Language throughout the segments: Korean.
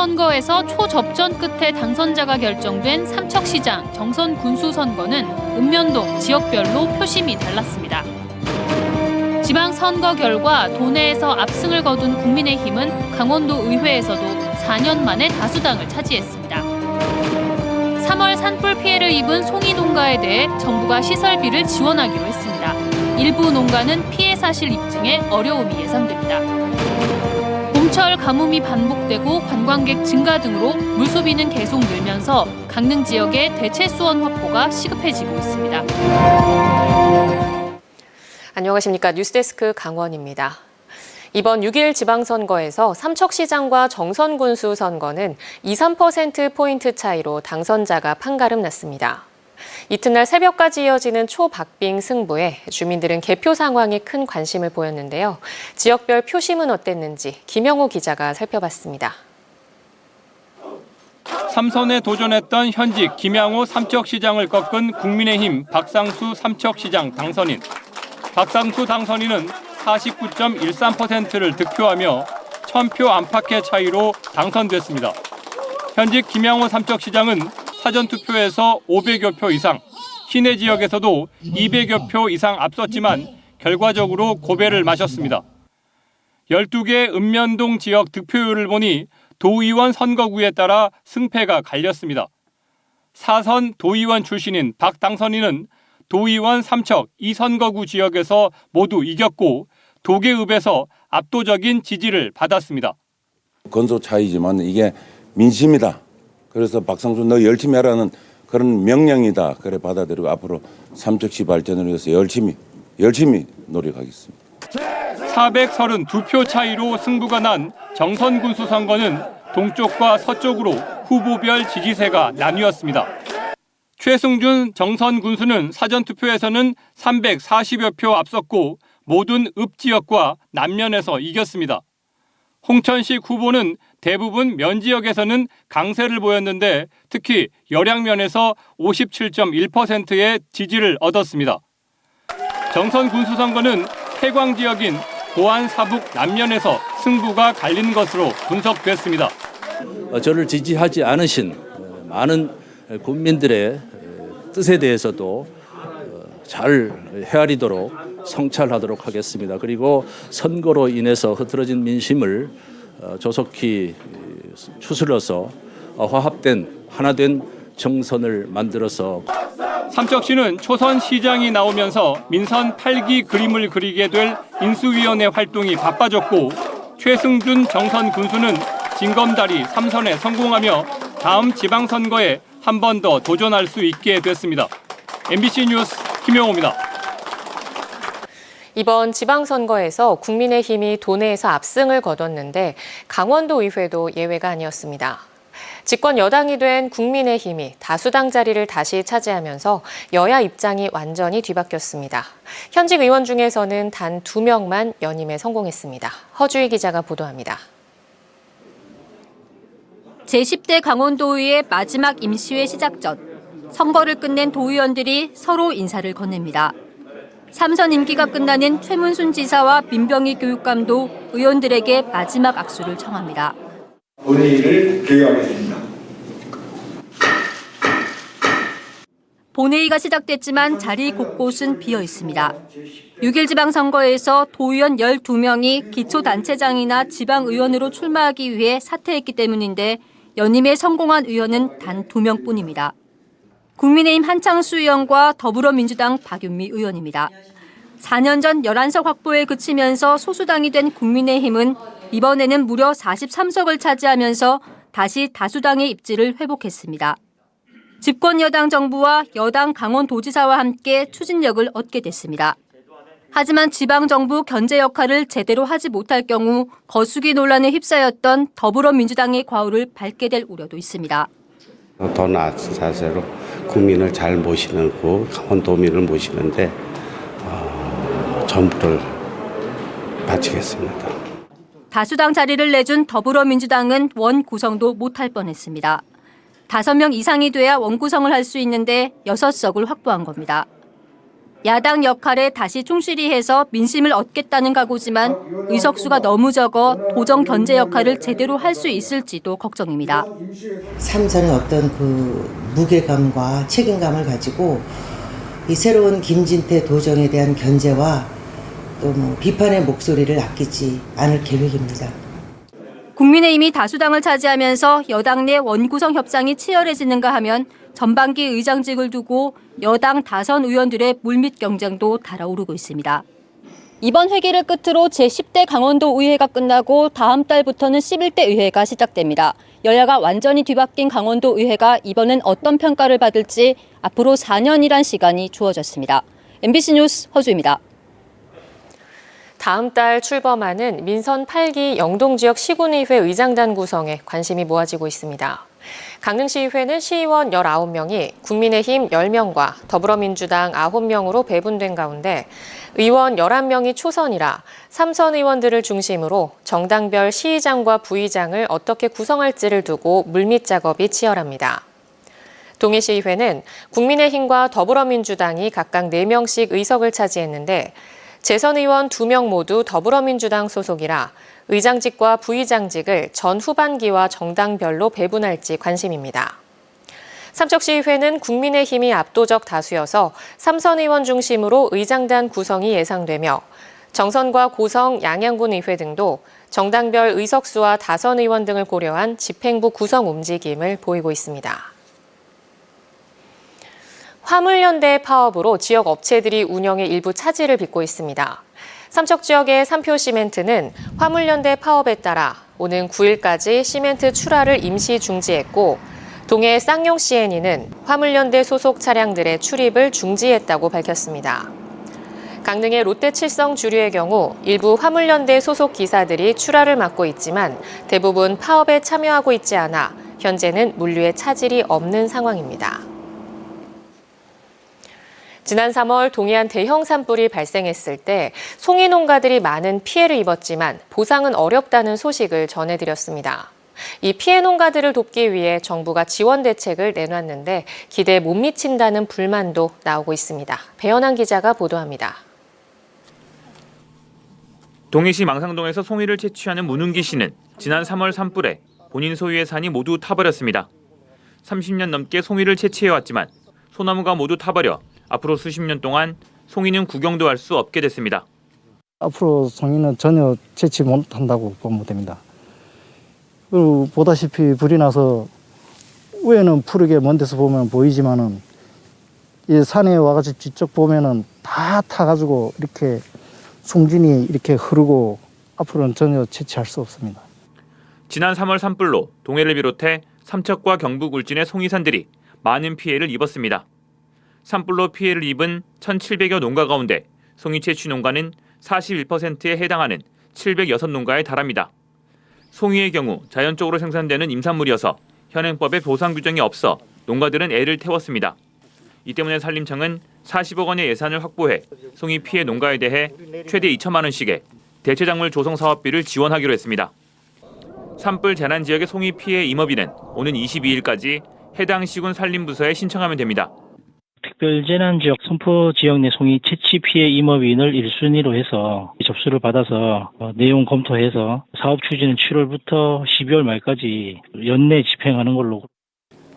지방선거에서 초접전 끝에 당선자가 결정된 삼척시장 정선 군수 선거는 읍면동 지역별로 표심이 달랐습니다. 지방선거 결과 도내에서 압승을 거둔 국민의힘은 강원도 의회에서도 4년 만에 다수당을 차지했습니다. 3월 산불 피해를 입은 송이 농가에 대해 정부가 시설비를 지원하기로 했습니다. 일부 농가는 피해 사실 입증에 어려움이 예상됩니다. 봄철 가뭄이 반복되고 관광객 증가 등으로 물소비는 계속 늘면서 강릉 지역의 대체 수원 확보가 시급해지고 있습니다. 안녕하십니까. 뉴스데스크 강원입니다. 이번 6일 지방선거에서 삼척시장과 정선군수 선거는 2~3%포인트 차이로 당선자가 판가름 났습니다. 이튿날 새벽까지 이어지는 초박빙 승부에 주민들은 개표 상황에 큰 관심을 보였는데요. 지역별 표심은 어땠는지 김영우 기자가 살펴봤습니다. 3선에 도전했던 현직 김양호 삼척시장을 꺾은 국민의힘 박상수 삼척시장 당선인. 박상수 당선인은 49.13%를 득표하며 1000표 안팎의 차이로 당선됐습니다. 현직 김양호 삼척시장은 사전투표에서 500여 표 이상, 시내 지역에서도 200여 표 이상 앞섰지만 결과적으로 고배를 마셨습니다. 12개 읍면동 지역 득표율을 보니 도의원 선거구에 따라 승패가 갈렸습니다. 4선 도의원 출신인 박 당선인은 도의원 삼척 2선거구 지역에서 모두 이겼고 도계읍에서 압도적인 지지를 받았습니다. 건소 차이지만 이게 민심이다. 그래서 박상수 너 열심히 하라는 그런 명령이다. 그래 받아들이고 앞으로 삼척시 발전을 위해서 열심히 노력하겠습니다. 432표 차이로 승부가 난 정선군수 선거는 동쪽과 서쪽으로 후보별 지지세가 나뉘었습니다. 최승준 정선군수는 사전투표에서는 340여 표 앞섰고 모든 읍지역과 남면에서 이겼습니다. 홍천식 후보는 대부분 면지역에서는 강세를 보였는데 특히 열양면에서 57.1%의 지지를 얻었습니다. 정선군수 선거는 해광 지역인 고안 사북 남면에서 승부가 갈린 것으로 분석됐습니다. 저를 지지하지 않으신 많은 국민들의 뜻에 대해서도 잘 헤아리도록 성찰하도록 하겠습니다. 그리고 선거로 인해서 흐트러진 민심을 조속히 추스러서 화합된 하나된 정선을 만들어서 삼척시는 초선 시장이 나오면서 민선 8기 그림을 그리게 될 인수위원회 활동이 바빠졌고 최승준 정선 군수는 징검다리 3선에 성공하며 다음 지방선거에 한 번 더 도전할 수 있게 됐습니다. MBC 뉴스 김영호입니다. 이번 지방선거에서 국민의힘이 도내에서 압승을 거뒀는데 강원도 의회도 예외가 아니었습니다. 집권 여당이 된 국민의힘이 다수당 자리를 다시 차지하면서 여야 입장이 완전히 뒤바뀌었습니다. 현직 의원 중에서는 단 2명만 연임에 성공했습니다. 허주희 기자가 보도합니다. 제10대 강원도의회 마지막 임시회 시작 전 선거를 끝낸 도의원들이 서로 인사를 건넵니다. 3선 임기가 끝나는 최문순 지사와 민병희 교육감도 의원들에게 마지막 악수를 청합니다. 본회의를 개요하겠습니다. 본회의가 시작됐지만 자리 곳곳은 비어 있습니다. 6일 지방선거에서 도의원 12명이 기초단체장이나 지방의원으로 출마하기 위해 사퇴했기 때문인데 연임에 성공한 의원은 단 2명뿐입니다. 국민의힘 한창수 의원과 더불어민주당 박윤미 의원입니다. 4년 전 11석 확보에 그치면서 소수당이 된 국민의힘은 이번에는 무려 43석을 차지하면서 다시 다수당의 입지를 회복했습니다. 집권 여당 정부와 여당 강원도지사와 함께 추진력을 얻게 됐습니다. 하지만 지방정부 견제 역할을 제대로 하지 못할 경우 거수기 논란에 휩싸였던 더불어민주당의 과오를 밟게 될 우려도 있습니다. 더 나은 자세로 국민을 잘 모시고 강원도민을 모시는데 전부를 바치겠습니다. 다수당 자리를 내준 더불어민주당은 원 구성도 못할 뻔했습니다. 5명 이상이 돼야 원 구성을 할 수 있는데 6석을 확보한 겁니다. 야당 역할에 다시 충실히 해서 민심을 얻겠다는 각오지만 의석수가 너무 적어 도정 견제 역할을 제대로 할 수 있을지도 걱정입니다. 3선의 어떤 그 무게감과 책임감을 가지고 이 새로운 김진태 도정에 대한 견제와 또 뭐 비판의 목소리를 아끼지 않을 계획입니다. 국민의힘이 다수당을 차지하면서 여당 내 원구성 협상이 치열해지는가 하면 전반기 의장직을 두고 여당 다선 의원들의 물밑 경쟁도 달아오르고 있습니다. 이번 회기를 끝으로 제10대 강원도 의회가 끝나고 다음 달부터는 11대 의회가 시작됩니다. 여야가 완전히 뒤바뀐 강원도 의회가 이번엔 어떤 평가를 받을지 앞으로 4년이란 시간이 주어졌습니다. MBC 뉴스 허주입니다. 다음 달 출범하는 민선 8기 영동지역 시군의회 의장단 구성에 관심이 모아지고 있습니다. 강릉시의회는 시의원 19명이 국민의힘 10명과 더불어민주당 9명으로 배분된 가운데 의원 11명이 초선이라 3선 의원들을 중심으로 정당별 시의장과 부의장을 어떻게 구성할지를 두고 물밑 작업이 치열합니다. 동해시의회는 국민의힘과 더불어민주당이 각각 4명씩 의석을 차지했는데 재선 의원 2명 모두 더불어민주당 소속이라 의장직과 부의장직을 전 후반기와 정당별로 배분할지 관심입니다. 삼척시의회는 국민의힘이 압도적 다수여서 3선 의원 중심으로 의장단 구성이 예상되며 정선과 고성, 양양군 의회 등도 정당별 의석수와 다선 의원 등을 고려한 집행부 구성 움직임을 보이고 있습니다. 화물연대 파업으로 지역 업체들이 운영의 일부 차질을 빚고 있습니다. 삼척 지역의 삼표시멘트는 화물연대 파업에 따라 오는 9일까지 시멘트 출하를 임시 중지했고 동해 쌍용 CNE는 화물연대 소속 차량들의 출입을 중지했다고 밝혔습니다. 강릉의 롯데칠성 주류의 경우 일부 화물연대 소속 기사들이 출하를 맡고 있지만 대부분 파업에 참여하고 있지 않아 현재는 물류에 차질이 없는 상황입니다. 지난 3월 동해안 대형 산불이 발생했을 때 송이 농가들이 많은 피해를 입었지만 보상은 어렵다는 소식을 전해드렸습니다. 이 피해 농가들을 돕기 위해 정부가 지원 대책을 내놨는데 기대에 못 미친다는 불만도 나오고 있습니다. 배현한 기자가 보도합니다. 동해시 망상동에서 송이를 채취하는 문은기 씨는 지난 3월 산불에 본인 소유의 산이 모두 타버렸습니다. 30년 넘게 송이를 채취해왔지만 소나무가 모두 타버려 앞으로 수십 년 동안 송이는 구경도 할 수 없게 됐습니다. 앞으로 송이는 전혀 채취 못한다고 보면 됩니다. 그리고 보다시피 불이 나서 위에는 푸르게 먼 데서 보면 보이지만은 이 산에 와가지고 뒤쪽 보면은 다 타가지고 이렇게 송진이 이렇게 흐르고 앞으로는 전혀 채취할 수 없습니다. 지난 3월 산불로 동해를 비롯해 삼척과 경북 울진의 송이산들이 많은 피해를 입었습니다. 산불로 피해를 입은 1,700여 농가 가운데 송이 채취 농가는 41%에 해당하는 706농가에 달합니다. 송이의 경우 자연적으로 생산되는 임산물이어서 현행법에 보상 규정이 없어 농가들은 애를 태웠습니다. 이 때문에 산림청은 40억 원의 예산을 확보해 송이 피해 농가에 대해 최대 2천만 원씩의 대체작물 조성 사업비를 지원하기로 했습니다. 산불 재난 지역의 송이 피해 임업인은 오는 22일까지 해당 시군 산림부서에 신청하면 됩니다. 특별재난지역 선포 지역 내 송이 채취 피해 임업인을 1순위로 해서 접수를 받아서 내용 검토해서 사업 추진은 7월부터 12월 말까지 연내 집행하는 걸로.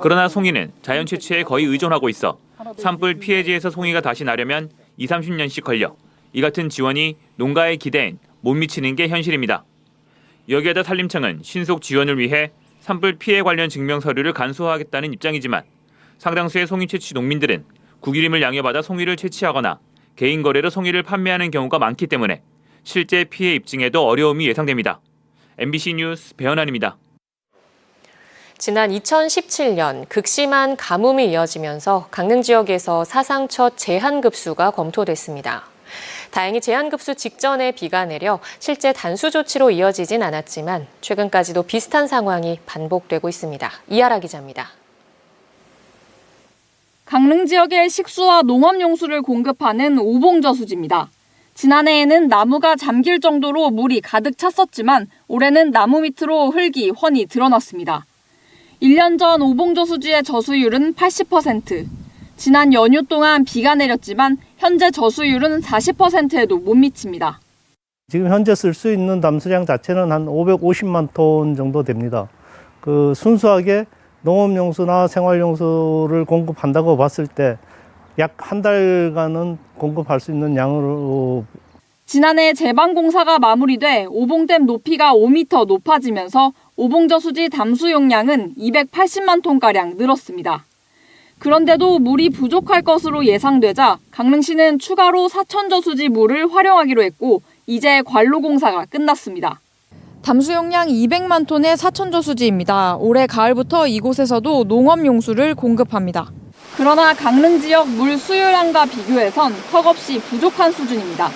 그러나 송이는 자연 채취에 거의 의존하고 있어 산불 피해지에서 송이가 다시 나려면 20-30년씩 걸려 이 같은 지원이 농가의 기대엔 못 미치는 게 현실입니다. 여기에다 산림청은 신속 지원을 위해 산불 피해 관련 증명 서류를 간소화하겠다는 입장이지만 상당수의 송이 채취 농민들은 국유림을 양해받아 송이를 채취하거나 개인 거래로 송이를 판매하는 경우가 많기 때문에 실제 피해 입증에도 어려움이 예상됩니다. MBC 뉴스 배현환입니다. 지난 2017년 극심한 가뭄이 이어지면서 강릉 지역에서 사상 첫 제한급수가 검토됐습니다. 다행히 제한급수 직전에 비가 내려 실제 단수 조치로 이어지진 않았지만 최근까지도 비슷한 상황이 반복되고 있습니다. 이하라 기자입니다. 강릉 지역에 식수와 농업용수를 공급하는 오봉저수지입니다. 지난해에는 나무가 잠길 정도로 물이 가득 찼었지만 올해는 나무 밑으로 흙이 훤히 드러났습니다. 1년 전 오봉저수지의 저수율은 80%. 지난 연휴 동안 비가 내렸지만 현재 저수율은 40%에도 못 미칩니다. 지금 현재 쓸 수 있는 담수량 자체는 한 550만 톤 정도 됩니다. 그 순수하게 농업용수나 생활용수를 공급한다고 봤을 때 약 한 달간은 공급할 수 있는 양으로. 지난해 제방공사가 마무리돼 오봉댐 높이가 5m 높아지면서 오봉저수지 담수 용량은 280만 톤가량 늘었습니다. 그런데도 물이 부족할 것으로 예상되자 강릉시는 추가로 사천저수지 물을 활용하기로 했고 이제 관로 공사가 끝났습니다. 담수 용량 200만 톤의 사천저수지입니다. 올해 가을부터 이곳에서도 농업용수를 공급합니다. 그러나 강릉 지역 물 수요량과 비교해선 턱없이 부족한 수준입니다.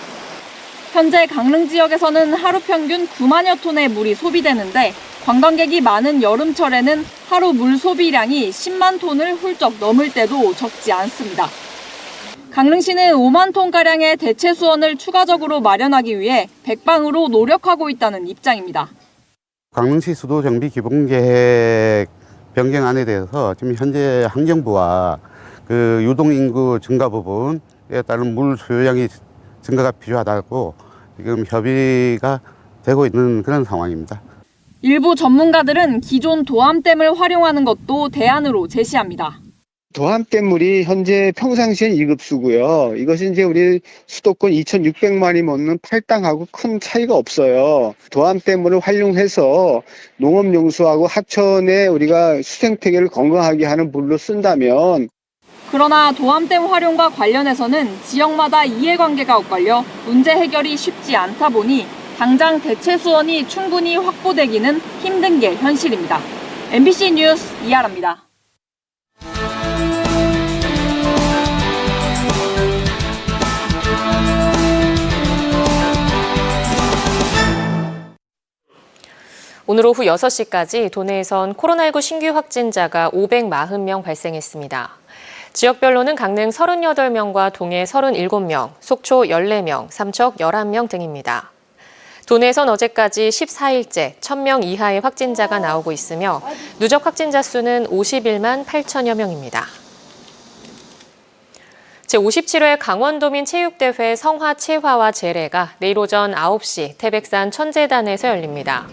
현재 강릉 지역에서는 하루 평균 9만여 톤의 물이 소비되는데 관광객이 많은 여름철에는 하루 물 소비량이 10만 톤을 훌쩍 넘을 때도 적지 않습니다. 강릉시는 5만 톤가량의 대체 수원을 추가적으로 마련하기 위해 백방으로 노력하고 있다는 입장입니다. 강릉시 수도 정비 기본계획 변경안에 대해서 지금 현재 환경부와 그 유동인구 증가 부분에 따른 물 수요량이 증가가 필요하다고 지금 협의가 되고 있는 그런 상황입니다. 일부 전문가들은 기존 도암댐을 활용하는 것도 대안으로 제시합니다. 도암댐물이 현재 평상시엔 2급수고요. 이것이 이제 우리 수도권 2,600만이 먹는 팔당하고 큰 차이가 없어요. 도암댐물을 활용해서 농업용수하고 하천에 우리가 수생태계를 건강하게 하는 물로 쓴다면. 그러나 도암댐 활용과 관련해서는 지역마다 이해관계가 엇갈려 문제 해결이 쉽지 않다 보니 당장 대체 수원이 충분히 확보되기는 힘든 게 현실입니다. MBC 뉴스 이하라입니다. 오늘 오후 6시까지 도내에선 코로나19 신규 확진자가 540명 발생했습니다. 지역별로는 강릉 38명과 동해 37명, 속초 14명, 삼척 11명 등입니다. 도내에선 어제까지 14일째 1,000명 이하의 확진자가 나오고 있으며 누적 확진자 수는 51만 8천여 명입니다. 제57회 강원도민 체육대회 성화 체화와 제례가 내일 오전 9시 태백산 천재단에서 열립니다.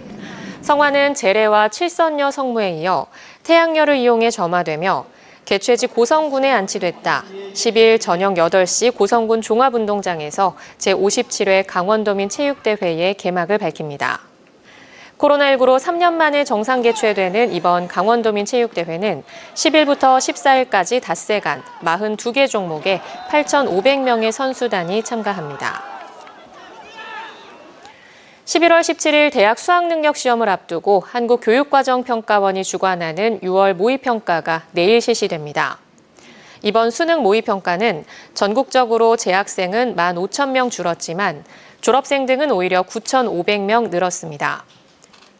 성화는 제례와 칠선녀 성무에 이어 태양열을 이용해 점화되며 개최지 고성군에 안치됐다. 10일 저녁 8시 고성군 종합운동장에서 제57회 강원도민 체육대회의 개막을 밝힙니다. 코로나19로 3년 만에 정상 개최되는 이번 강원도민 체육대회는 10일부터 14일까지 닷새간 42개 종목에 8,500명의 선수단이 참가합니다. 11월 17일 대학 수학능력시험을 앞두고 한국교육과정평가원이 주관하는 6월 모의평가가 내일 실시됩니다. 이번 수능 모의평가는 전국적으로 재학생은 15,000명 줄었지만 졸업생 등은 오히려 9,500명 늘었습니다.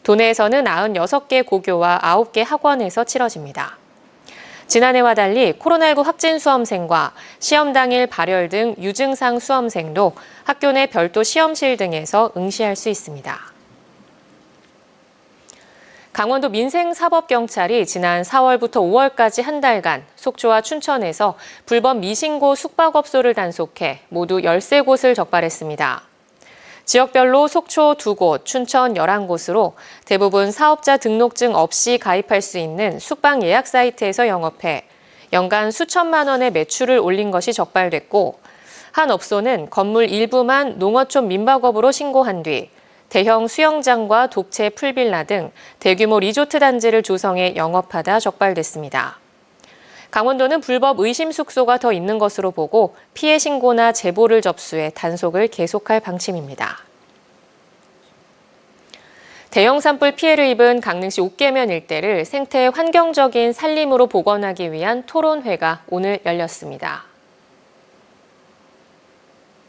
도내에서는 96개 고교와 9개 학원에서 치러집니다. 지난해와 달리 코로나19 확진 수험생과 시험 당일 발열 등 유증상 수험생도 학교 내 별도 시험실 등에서 응시할 수 있습니다. 강원도 민생사법경찰이 지난 4월부터 5월까지 한 달간 속초와 춘천에서 불법 미신고 숙박업소를 단속해 모두 13곳을 적발했습니다. 지역별로 속초 2곳, 춘천 11곳으로 대부분 사업자 등록증 없이 가입할 수 있는 숙박 예약 사이트에서 영업해 연간 수천만 원의 매출을 올린 것이 적발됐고 한 업소는 건물 일부만 농어촌 민박업으로 신고한 뒤 대형 수영장과 독채 풀빌라 등 대규모 리조트 단지를 조성해 영업하다 적발됐습니다. 강원도는 불법 의심 숙소가 더 있는 것으로 보고 피해 신고나 제보를 접수해 단속을 계속할 방침입니다. 대형 산불 피해를 입은 강릉시 옥계면 일대를 생태 환경적인 산림으로 복원하기 위한 토론회가 오늘 열렸습니다.